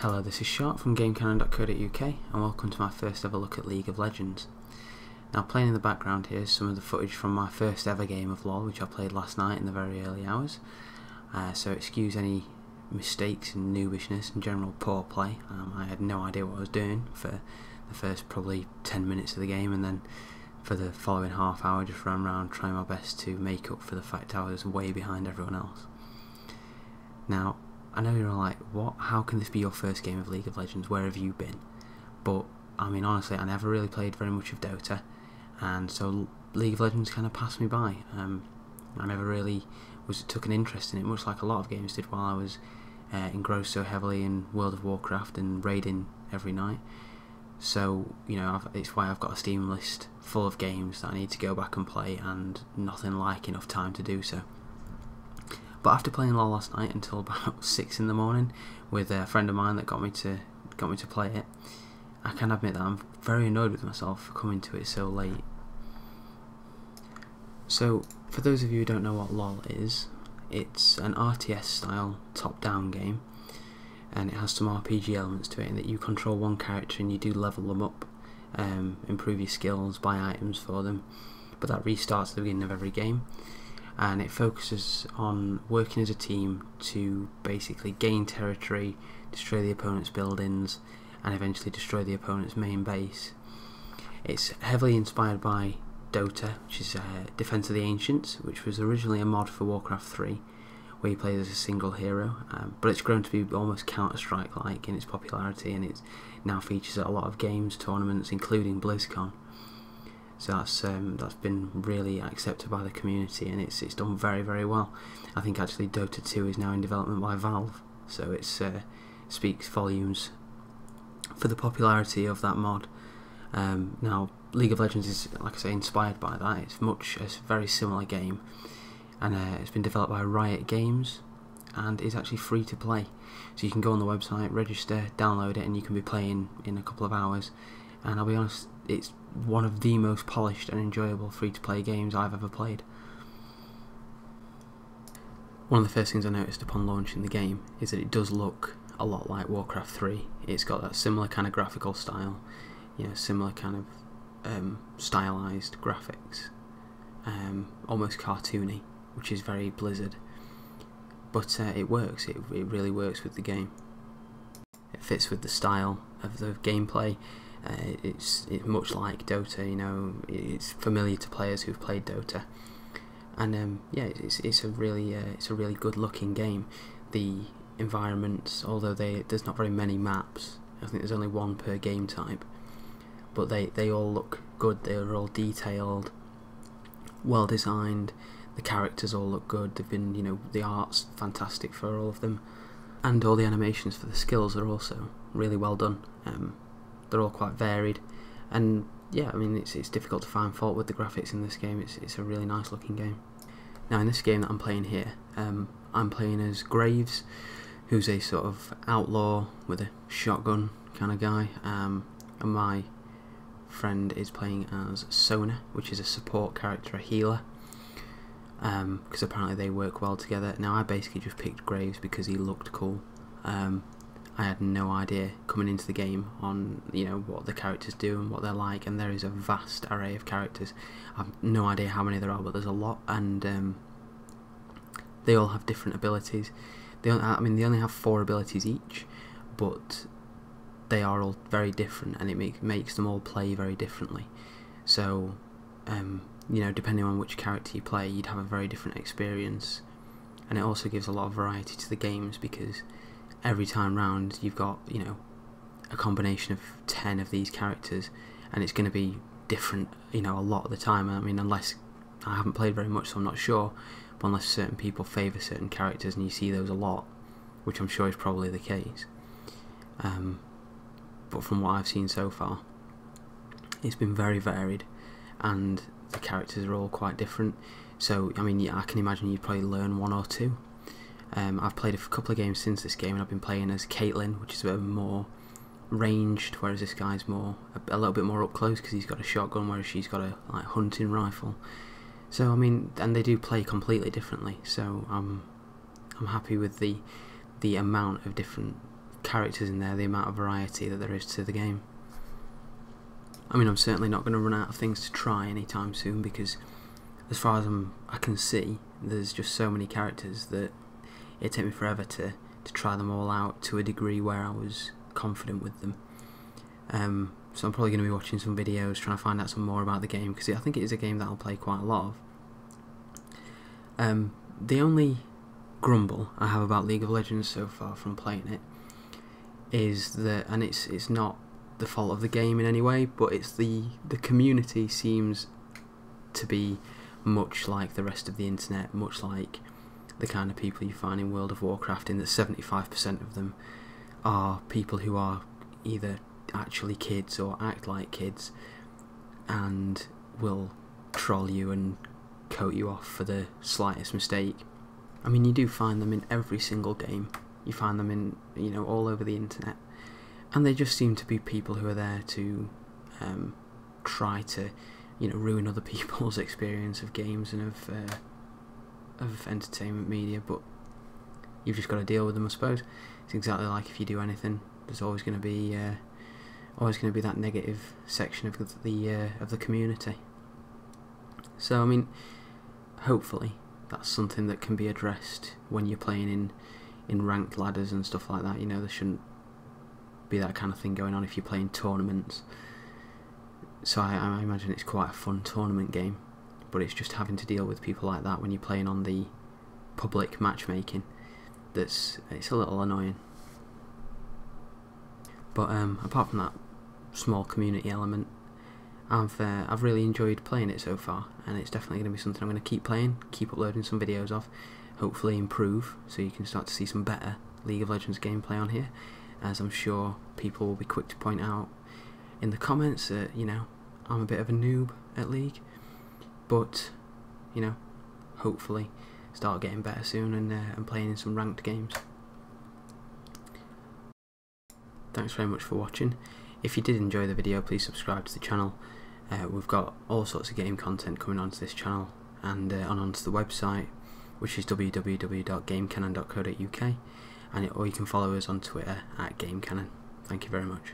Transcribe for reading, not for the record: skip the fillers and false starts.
Hello, this is Sharpe from Gamecannon.co.uk and welcome to my first ever look at League of Legends. Now, playing in the background here is some of the footage from my first ever game of LoL, which I played last night in the very early hours. So excuse any mistakes and noobishness and general poor play. I had no idea what I was doing for the first probably 10 minutes of the game, and then for the following half hour just ran around trying my best to make up for the fact I was way behind everyone else. Now, I know you're all like, what? How can this be your first game of League of Legends? Where have you been? But, I mean, honestly, I never really played very much of Dota, and so League of Legends kind of passed me by. I never really took an interest in it, much like a lot of games did while I was engrossed so heavily in World of Warcraft and raiding every night. So, you know, it's why I've got a Steam list full of games that I need to go back and play, and nothing like enough time to do so. But after playing LoL last night until about 6 in the morning with a friend of mine that got me to play it, I can admit that I'm very annoyed with myself for coming to it so late. So, for those of you who don't know what LoL is, it's an RTS style top-down game, and it has some RPG elements to it in that you control one character and you do level them up, improve your skills, buy items for them, but that restarts at the beginning of every game. And it focuses on working as a team to basically gain territory, destroy the opponent's buildings, and eventually destroy the opponent's main base. It's heavily inspired by Dota, which is Defense of the Ancients, which was originally a mod for Warcraft 3, where you play as a single hero, but it's grown to be almost Counter-Strike-like in its popularity, and it now features at a lot of games, tournaments, including BlizzCon. So that's been really accepted by the community, and it's done very, very well. I think actually Dota 2 is now in development by Valve, so it speaks volumes for the popularity of that mod. Now, League of Legends is, like I say, inspired by that. It's a very similar game, and it's been developed by Riot Games, and is actually free to play. So you can go on the website, register, download it, and you can be playing in a couple of hours. And I'll be honest, it's one of the most polished and enjoyable free-to-play games I've ever played. One of the first things I noticed upon launching the game is that it does look a lot like Warcraft 3. It's got that similar kind of graphical style, you know, similar kind of stylized graphics, almost cartoony, which is very Blizzard. But it works. It really works with the game. It fits with the style of the gameplay. It's much like Dota, you know. It's familiar to players who've played Dota, and yeah, it's a really good looking game. The environments, although there's not very many maps, I think there's only one per game type, but they all look good. They're all detailed, well designed. The characters all look good. They've been, you know, the art's fantastic for all of them, and all the animations for the skills are also really well done. They're all quite varied, and yeah, I mean, it's difficult to find fault with the graphics in this game. It's a really nice looking game. Now, in this game that I'm playing here, I'm playing as Graves, who's a sort of outlaw with a shotgun kind of guy, and my friend is playing as Sona, which is a support character, a healer, because apparently they work well together. Now, I basically just picked Graves because he looked cool. I had no idea coming into the game on, you know, what the characters do and what they're like, and there is a vast array of characters. I've no idea how many there are, but there's a lot, and they all have different abilities. They only have 4 abilities each, but they are all very different, and it makes them all play very differently. So, you know, depending on which character you play, you'd have a very different experience, and it also gives a lot of variety to the games, because every time round you've got, you know, a combination of 10 of these characters, and it's going to be different, you know, a lot of the time. I mean, unless, I haven't played very much, so I'm not sure, but unless certain people favour certain characters and you see those a lot, which I'm sure is probably the case, but from what I've seen so far, it's been very varied, and the characters are all quite different. So, I mean, yeah, I can imagine you'd probably learn 1 or 2. I've played a couple of games since this game, and I've been playing as Caitlyn, which is a bit more ranged, whereas this guy's a little bit more up close because he's got a shotgun, whereas she's got a hunting rifle. So, I mean, and they do play completely differently. So I'm happy with the amount of different characters in there, the amount of variety that there is to the game. I mean, I'm certainly not going to run out of things to try anytime soon, because as far as I can see, there's just so many characters that it'd take me forever to try them all out to a degree where I was confident with them. So I'm probably going to be watching some videos, trying to find out some more about the game, because I think it is a game that I'll play quite a lot of. The only grumble I have about League of Legends so far from playing it is that, and it's not the fault of the game in any way, but it's the community seems to be much like the rest of the internet, much like the kind of people you find in World of Warcraft, in that 75% of them are people who are either actually kids or act like kids and will troll you and coat you off for the slightest mistake. I mean, you do find them in every single game. You find them in, you know, all over the internet, and they just seem to be people who are there to try to, you know, ruin other people's experience of games and of entertainment media. But you've just got to deal with them, I suppose. It's exactly like if you do anything, there's always going to be that negative section of the community. So I mean, hopefully that's something that can be addressed when you're playing in ranked ladders and stuff like that. You know, there shouldn't be that kind of thing going on if you're playing tournaments. So I imagine it's quite a fun tournament game, but it's just having to deal with people like that when you're playing on the public matchmaking it's a little annoying. But apart from that small community element, I've really enjoyed playing it so far, and it's definitely going to be something I'm going to keep playing, keep uploading some videos of, hopefully improve, so you can start to see some better League of Legends gameplay on here, as I'm sure people will be quick to point out in the comments that, you know, I'm a bit of a noob at League, but, you know, hopefully start getting better soon and playing in some ranked games. Thanks very much for watching. If you did enjoy the video, please subscribe to the channel. We've got all sorts of game content coming onto this channel and onto the website, which is www.gamecannon.co.uk, or you can follow us on Twitter at Gamecannon. Thank you very much.